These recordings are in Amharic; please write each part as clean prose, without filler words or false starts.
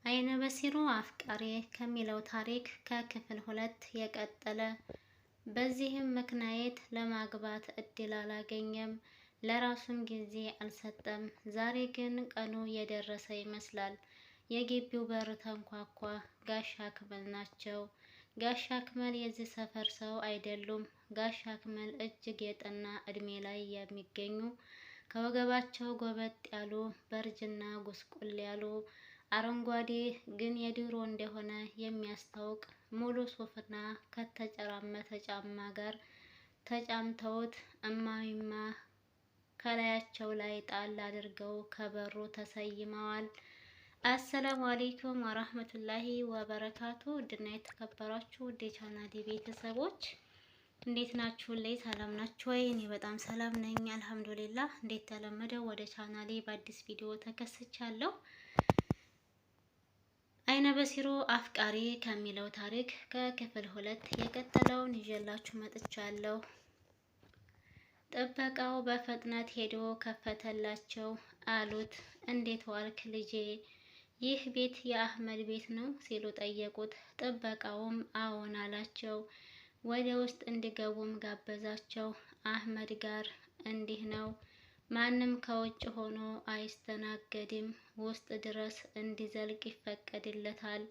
አይነ በሲሩ አፍቃሪ ከሚለው ታሪክ ከክፍል 2 የቀጠለ። በዚህም ምክንያት ለማግባት እድል አላገኘም፣ ለራሱም ጊዜ አልሰጠም። ዛሬ ግን ቀኑ የደረሰ ይመስላል። የግቢው በር ተንኳኳ። ጋሻ አክመል ናቸው። ጋሻ አክመል የዚህ ሰፈር ሰው አይደሉም። ጋሻ አክመል እጅግ የጠና እድሜ ላይ የሚገኙ ከወገባቸው ጎበጥ ያሉ በእርጅና ጉስቁል ያሉ አረንጓዴ ግን የድሮ እንደሆነ የሚያስታውቅ ሙሉ ሱፍና ከተጨራመተ ጫማ ጋር ተጫምተውት እማሚማ ከላያቸው ላይ ጣል አድርገው ከበሩ ተሰይመዋል። አሰላሙ አሌይኩም ወራህመቱላሂ ወበረካቱ። ውድና የተከበራችሁ ውድ የቻናሌ ቤተሰቦች እንዴት ናችሁ? ላይ ሰላም ናችሁ ወይ? እኔ በጣም ሰላም ነኝ አልሐምዱሊላህ። እንዴት ተለመደው ወደ ቻናሌ በአዲስ ቪዲዮ ተከስቻለሁ። አይነ በሲሩ አፍቃሪ ከሚለው ታሪክ ከክፍል 2 የቀጠለውን ይዤላችሁ መጥቻለሁ። ጥበቃው በፍጥነት ሄዶ ከፈተላቸው። አሉት፣ እንዴት ዋልክ ልጄ? ይህ ቤት የአህመድ ቤት ነው ሲሉ ጠየቁት። ጥበቃውም አዎን አላቸው። ወደ ውስጥ እንዲገቡም ጋበዛቸው። አህመድ ጋር እንዲህ ነው፣ ማንም ከውጭ ሆኖ አይስተናገድም። ውስጥ ድረስ እንዲዘልቅ ይፈቀድለታል።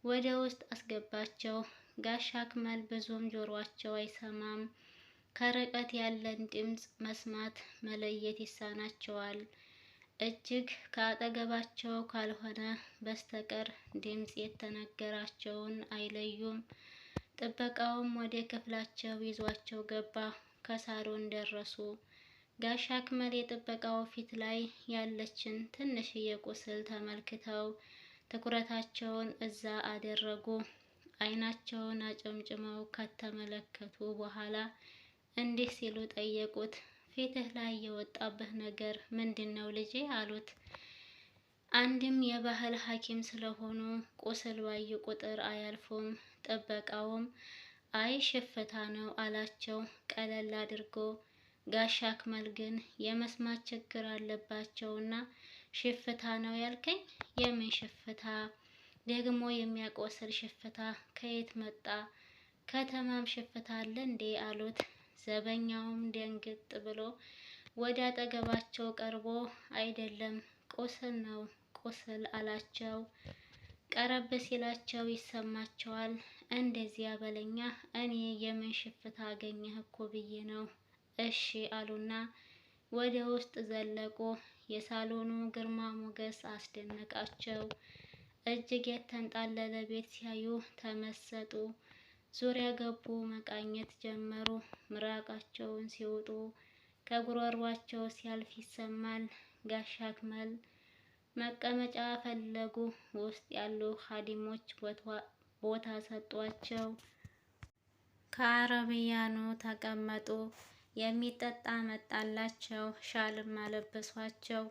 ወደ ውስጥ አስገባቸው። ጋሻ አክመል ብዙም ጆሮአቸው አይሰማም። ከርቀት ያለን ድምፅ መስማት መለየት ይሳናቸዋል። እጅግ ከአጠገባቸው ካልሆነ በስተቀር ድምፅ የተነገራቸውን አይለዩም። ጥበቃውም ወደ ክፍላቸው ይዟቸው ገባ። ከሳሎን ደረሱ። ጋሻ አክመል የጥበቃው ፊት ላይ ያለችን ትንሽዬ ቁስል ተመልክተው ትኩረታቸውን እዛ አደረጉ። አይናቸውን አጨምጭመው ከተመለከቱ በኋላ እንዲህ ሲሉ ጠየቁት፣ ፊትህ ላይ የወጣብህ ነገር ምንድነው ልጄ? አሉት። አንድም የባህል ሐኪም ስለሆኑ ቁስል ባዩ ቁጥር አያልፉም። ጥበቃውም አይ ሽፍታ ነው አላቸው ቀለል አድርጎ። ጋሻ አክመል ግን የመስማት ችግር አለባቸውና ሽፍታ ነው ያልከኝ? የምን ሽፍታ ደግሞ? የሚያቆስል ሽፍታ ከየት መጣ? ከተማም ሽፍታ አለ እንዴ? አሉት። ዘበኛውም ደንግጥ ብሎ ወደ አጠገባቸው ቀርቦ አይደለም ቁስል ነው ቁስል አላቸው። ቀረብ ሲላቸው ይሰማቸዋል። እንደዚያ በለኛ፣ እኔ የምን ሽፍታ አገኘህ እኮ ብዬ ነው። እሺ አሉና ወደ ውስጥ ዘለቁ። የሳሎኑ ግርማ ሞገስ አስደነቃቸው። እጅግ የተንጣለለ ቤት ሲያዩ ተመሰጡ። ዙሪያ ገቡ መቃኘት ጀመሩ። ምራቃቸውን ሲውጡ ከጉሮሯቸው ሲያልፍ ይሰማል። ጋሻ አክመል መቀመጫ ፈለጉ። ውስጥ ያሉ ሀዲሞች ቦታ ሰጧቸው። ከአረብያኑ ተቀመጡ። የሚጠጣ መጣላቸው። ሻልም አለበሷቸው።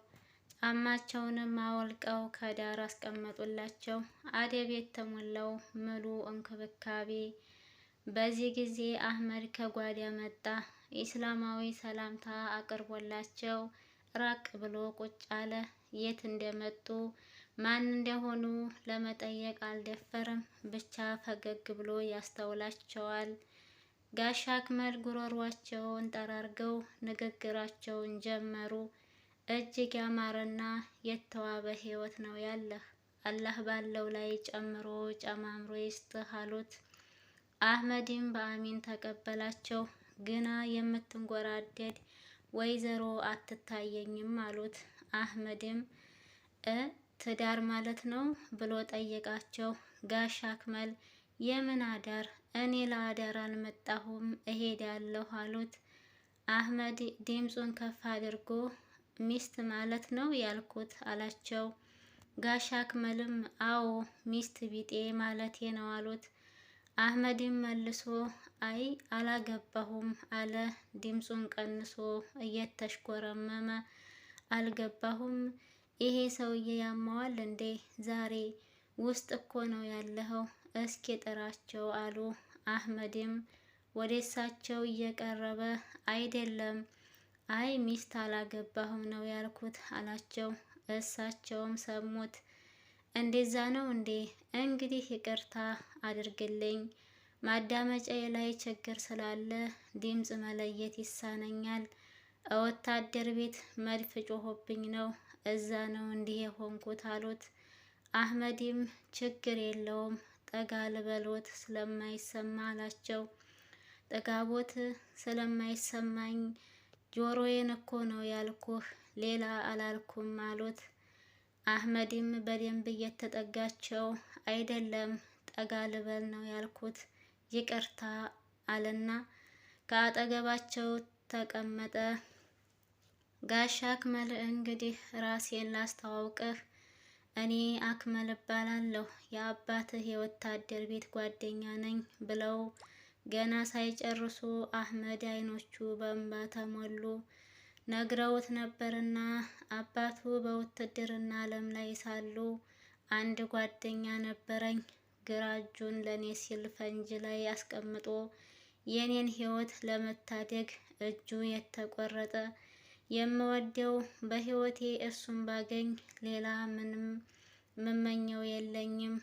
ጫማቸውንም አወልቀው ከዳር አስቀመጡላቸው። አደብ የተሞላው ምሉ እንክብካቤ። በዚህ ጊዜ አህመድ ከጓዳ መጣ። ኢስላማዊ ሰላምታ አቅርቦላቸው ራቅ ብሎ ቁጭ አለ። የት እንደመጡ ማን እንደሆኑ ለመጠየቅ አልደፈረም። ብቻ ፈገግ ብሎ ያስተውላቸዋል። ጋሻ አክመል ጉሮሯቸውን ጠራርገው ንግግራቸውን ጀመሩ። እጅግ ያማረና የተዋበ ህይወት ነው ያለህ፣ አላህ ባለው ላይ ጨምሮ ጨማምሮ ይስጥህ አሉት። አህመድም በአሚን ተቀበላቸው። ግና የምትንጎራደድ ወይዘሮ አትታየኝም አሉት። አህመድም ትዳር ማለት ነው ብሎ ጠየቃቸው። ጋሻ አክመል የምን አዳር? እኔ ለአዳር አልመጣሁም እሄዳለሁ አሉት። አህመድ ድምፁን ከፍ አድርጎ ሚስት ማለት ነው ያልኩት አላቸው። ጋሻ አክመልም አዎ ሚስት ቢጤ ማለቴ ነው አሉት። አህመድም መልሶ አይ አላገባሁም አለ። ድምፁን ቀንሶ እየተሽኮረመመ አልገባሁም። ይሄ ሰውዬ ያማዋል እንዴ? ዛሬ ውስጥ እኮ ነው ያለኸው፣ እስኪ ጥራቸው አሉ። አህመድም ወደ እሳቸው እየቀረበ አይደለም፣ አይ ሚስት አላገባሁም ነው ያልኩት አላቸው። እሳቸውም ሰሙት። እንደዛ ነው እንዴ? እንግዲህ ይቅርታ አድርግልኝ። ማዳመጫዬ ላይ ችግር ስላለ ድምፅ መለየት ይሳነኛል። ወታደር ቤት መድፍ ጮሆብኝ ነው፣ እዛ ነው እንዲህ የሆንኩት አሉት። አህመድም ችግር የለውም ጠጋ ልበሎት ስለማይሰማ አላቸው። ጥጋቦት ስለማይሰማኝ ጆሮዬን እኮ ነው ያልኩህ ሌላ አላልኩም አሉት። አህመድም በደንብ እየተጠጋቸው አይደለም ጠጋ ልበል ነው ያልኩት ይቅርታ አለና ከአጠገባቸው ተቀመጠ። ጋሻ አክመል እንግዲህ ራሴን ላስተዋውቅህ፣ እኔ አክመል እባላለሁ የአባትህ የወታደር ቤት ጓደኛ ነኝ ብለው ገና ሳይጨርሱ አህመድ አይኖቹ በእንባ ተሞሉ። ነግረውት ነበርና አባቱ በውትድርና ዓለም ላይ ሳሉ አንድ ጓደኛ ነበረኝ፣ ግራ እጁን ለኔ ሲል ፈንጅ ላይ አስቀምጦ የኔን ሕይወት ለመታደግ እጁ የተቆረጠ፣ የምወደው በሕይወቴ እሱን ባገኝ ሌላ ምንም ምመኘው የለኝም።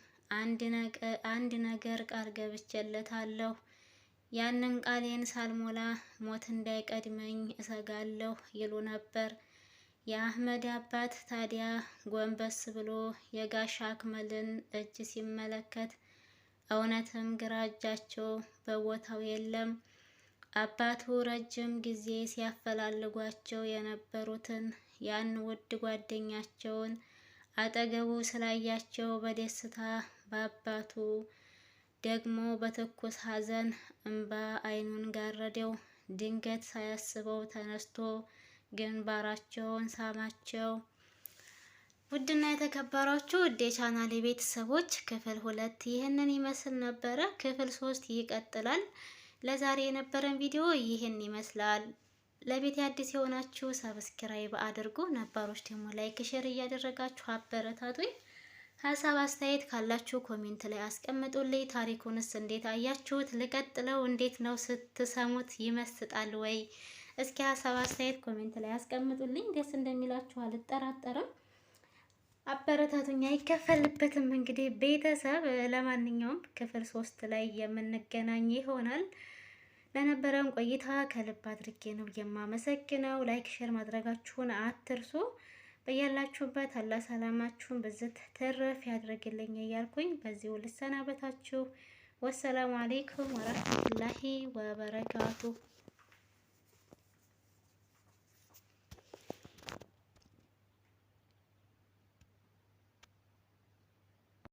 አንድ ነገር ቃል ገብቼለታለሁ። ያንን ቃሌን ሳልሞላ ሞት እንዳይቀድመኝ እሰጋለሁ ይሉ ነበር። የአህመድ አባት ታዲያ ጎንበስ ብሎ የጋሻ አክመልን እጅ ሲመለከት እውነትም ግራ እጃቸው በቦታው የለም። አባቱ ረጅም ጊዜ ሲያፈላልጓቸው የነበሩትን ያን ውድ ጓደኛቸውን አጠገቡ ስላያቸው በደስታ በአባቱ ደግሞ በትኩስ ሐዘን እንባ አይኑን ጋረደው። ድንገት ሳያስበው ተነስቶ ግንባራቸውን ሳማቸው። ውድና የተከበራችሁ ውድ የቻናሌ ቤተሰቦች ክፍል 2 ይህንን ይመስል ነበረ። ክፍል 3 ይቀጥላል። ለዛሬ የነበረን ቪዲዮ ይህን ይመስላል። ለቤት አዲስ የሆናችሁ ሰብስክራይብ አድርጉ፣ ነባሮች ደግሞ ላይክ ሼር እያደረጋችሁ አበረታቱኝ። ሀሳብ አስተያየት ካላችሁ ኮሜንት ላይ አስቀምጡልኝ። ታሪኩንስ እንዴት አያችሁት? ልቀጥለው? እንዴት ነው ስትሰሙት? ይመስጣል ወይ? እስኪ ሀሳብ አስተያየት ኮሜንት ላይ አስቀምጡልኝ። ደስ እንደሚላችሁ አልጠራጠርም። አበረታቱኝ፣ አይከፈልበትም። እንግዲህ ቤተሰብ ለማንኛውም ክፍል 3 ላይ የምንገናኝ ይሆናል። ለነበረን ቆይታ ከልብ አድርጌ ነው የማመሰግነው። ላይክ ሼር ማድረጋችሁን አትርሱ። በያላችሁበት አላህ ሰላማችሁን ብዝት ተረፍ ያድርግልኝ እያልኩኝ በዚሁ ልሰናበታችሁ። ወሰላሙ አሌይኩም ወራህመቱላሂ ወበረካቱ።